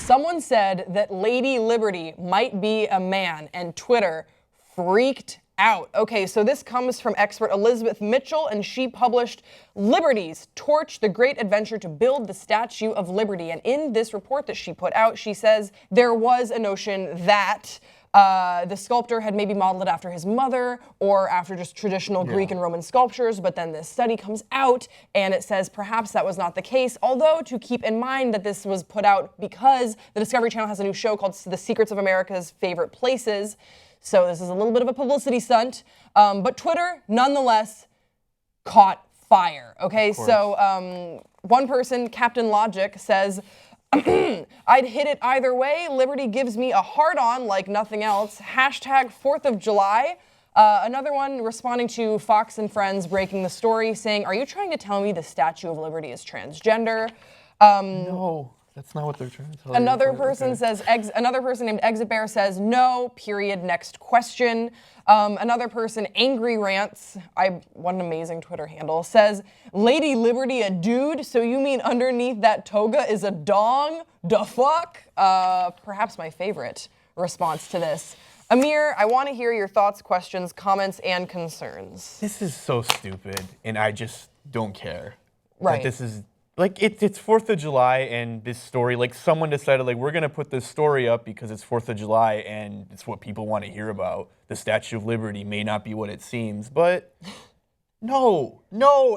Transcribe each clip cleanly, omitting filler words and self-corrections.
Someone said that Lady Liberty might be a man, and Twitter freaked out. Okay, so this comes from expert Elizabeth Mitchell, and she published Liberty's Torch, the Great Adventure to Build the Statue of Liberty. And in this report that she put out, she says there was a notion that the sculptor had maybe modeled it after his mother or after just traditional Greek and Roman sculptures, but then this study comes out and it says perhaps that was not the case, although to keep in mind that this was put out because the Discovery Channel has a new show called The Secrets of America's Favorite Places, so this is a little bit of a publicity stunt, but Twitter, nonetheless, caught fire, okay? So one person, Captain Logic, says, I'd hit it either way. Liberty gives me a hard-on like nothing else. Hashtag 4th of July. Another one responding to Fox and Friends breaking the story saying, are you trying to tell me the Statue of Liberty is transgender? No, that's not what they're trying to tell Another you. person says, another person named Exit Bear says, no, period, next question. Another person, Angry Rants, what an amazing Twitter handle, says, Lady Liberty a dude? So you mean underneath that toga is a dong? Da fuck? Perhaps my favorite response to this. Amir, I want to hear your thoughts, questions, comments, and concerns. This is so stupid, and I just don't care. Right. That this is, like, it's 4th of July, and this story, like, someone decided, like, we're going to put this story up because it's 4th of July, and it's what people want to hear about. The Statue of Liberty may not be what it seems, but no,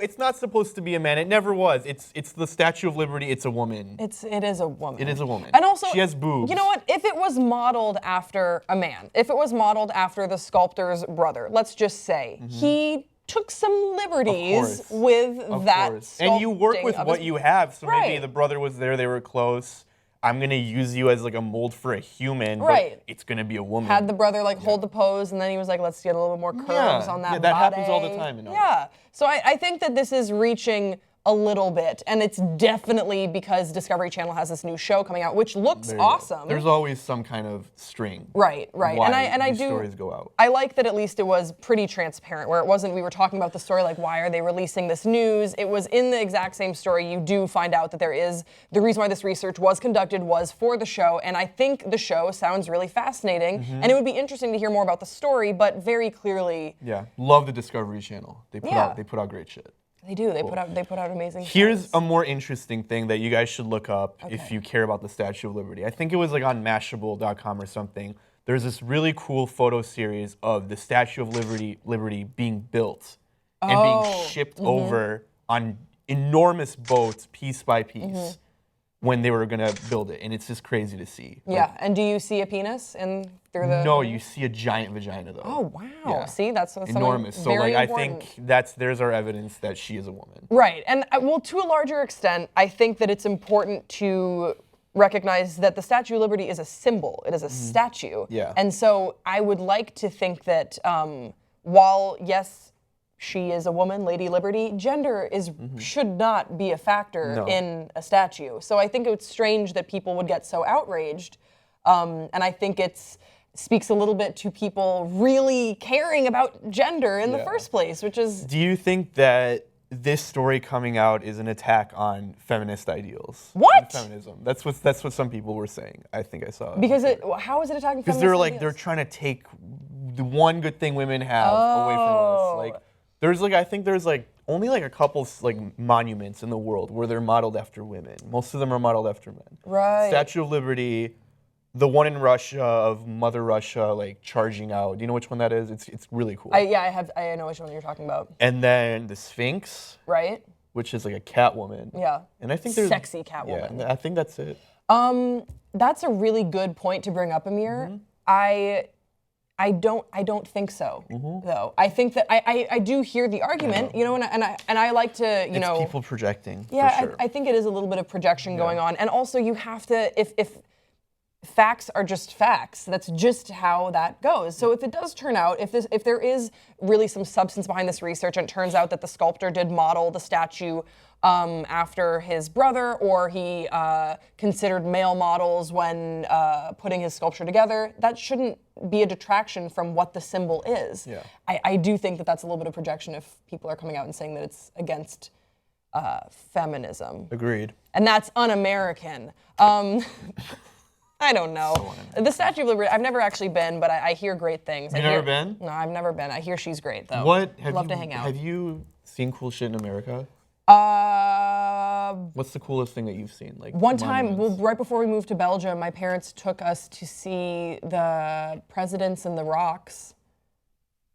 it's not supposed to be a man. It never was. It's the Statue of Liberty. It's a woman. It is a woman. It is a woman. And also, she has boobs. You know what? If it was modeled after a man, if it was modeled after the sculptor's brother, let's just say, he took some liberties with that sculpting. And you work with what you have, so maybe Right. the brother was there, they were close. I'm gonna use you as like a mold for a human, Right. but it's gonna be a woman. Had the brother like hold the pose, and then he was like, let's get a little more curves on that Yeah, that body. happens all the time. Yeah, so I think that this is reaching a little bit, and it's definitely because Discovery Channel has this new show coming out, which looks awesome. There's always some kind of string. Right. Why And I these do. stories go out. I like that at least it was pretty transparent, where it wasn't. We were talking about the story like, why are they releasing this news? It was in the exact same story. You do find out that there is the reason why this research was conducted was for the show, and I think the show sounds really fascinating, and it would be interesting to hear more about the story, but very clearly. Yeah, love the Discovery Channel. They put out great shit. They do. They put out amazing. Here's shows. a more interesting thing that you guys should look up if you care about the Statue of Liberty. I think it was like on Mashable.com or something. There's this really cool photo series of the Statue of Liberty being built and being shipped over on enormous boats, piece by piece, when they were gonna build it, and it's just crazy to see. Yeah, Like, and do you see a penis through the? no, you see a giant vagina though. Oh wow! Yeah. See, that's enormous. So very like, important. I think there's our evidence that she is a woman. Right, and well, to a larger extent, I think that it's important to recognize that the Statue of Liberty is a symbol. It is a statue. Yeah. And so I would like to think that while yes, she is a woman, Lady Liberty, gender should not be a factor in a statue. So I think it's strange that people would get so outraged, and I think speaks a little bit to people really caring about gender in the first place, which is. Do you think that this story coming out is an attack on feminist ideals? What? And feminism. That's what some people were saying. I think I saw. Because how is it attacking feminist Because they're like ideas? they're trying to take the one good thing women have away from us. Like there's like I think there's like only like a couple like monuments in the world where they're modeled after women. Most of them are modeled after men. Right. Statue of Liberty. The one in Russia of Mother Russia, like charging out. Do you know which one that is? It's really cool. I know which one you're talking about. And then the Sphinx, Right? which is like a cat woman. Yeah. And I think there's Sexy cat woman. Yeah, I think that's it. That's a really good point to bring up, Amir. I don't think so, though. I think that I do hear the argument, you know, and I like to, you know. It's people projecting. Yeah, for sure. I think it is a little bit of projection going on, and also you have to if facts are just facts. That's just how that goes. So if it does turn out, if there is really some substance behind this research, and it turns out that the sculptor did model the statue after his brother, or he considered male models when putting his sculpture together, that shouldn't be a detraction from what the symbol is. Yeah. I do think that that's a little bit of projection if people are coming out and saying that it's against feminism. Agreed. And that's un-American. I don't know. So unimaginative. The Statue of Liberty, I've never actually been, but I hear great things. You've never been? No, I've never been. I hear she's great, though. What Love to hang out. Have you seen cool shit in America? What's the coolest thing that you've seen? Like One time, monuments? right before we moved to Belgium, my parents took us to see the Presidents in the Rocks.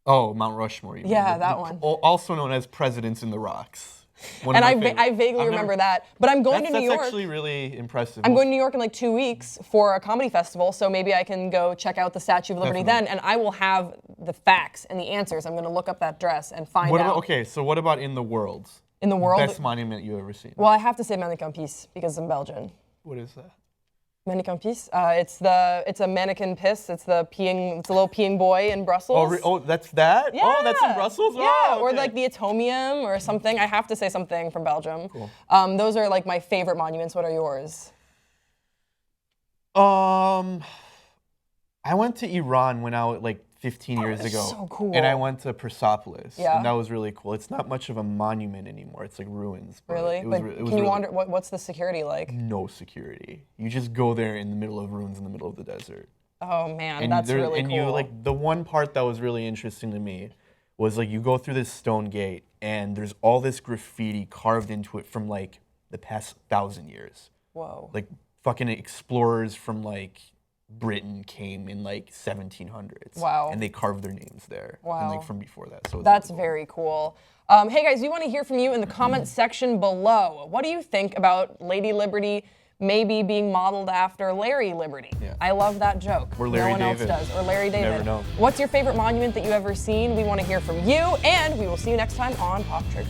Oh, Mount Rushmore. You mean. Yeah, that one. Also known as Presidents in the Rocks. And I vaguely remember that. But I'm going to New York. That's actually really impressive. I'm going to New York in like 2 weeks for a comedy festival, so maybe I can go check out the Statue of Liberty then, and I will have the facts and the answers. I'm going to look up that dress and find out. Okay, so what about in the world? In the world? Best monument you've ever seen? Well, I have to say Mannequin-Piece because I'm Belgian. What is that? Mannequin-Piece? It's a mannequin piss. It's a little peeing boy in Brussels. Oh, that's that? Yeah. Oh, that's in Brussels? Yeah, Oh, okay. or like the Atomium or something. I have to say something from Belgium. Cool. Those are like my favorite monuments. What are yours? I went to Iran when I was like 15 years ago. So cool. And I went to Persepolis. Yeah. And that was really cool. It's not much of a monument anymore. It's like ruins. Really? But can you wander? What's the security like? No security. You just go there in the middle of ruins in the middle of the desert. Oh man, And that's really cool. And you like the one part that was really interesting to me was like you go through this stone gate and there's all this graffiti carved into it from like the past 1,000 years. Whoa. Like fucking explorers from like Britain came in like 1700s. Wow. And they carved their names there. Wow. And like from before that. So That's very cool. Hey guys, we want to hear from you in the comments section below. What do you think about Lady Liberty maybe being modeled after Larry Liberty? Yeah. I love that joke. Or Larry no one David. else does. Or Larry David. Never know. What's your favorite monument that you've ever seen? We want to hear from you, and we will see you next time on Pop Trigger.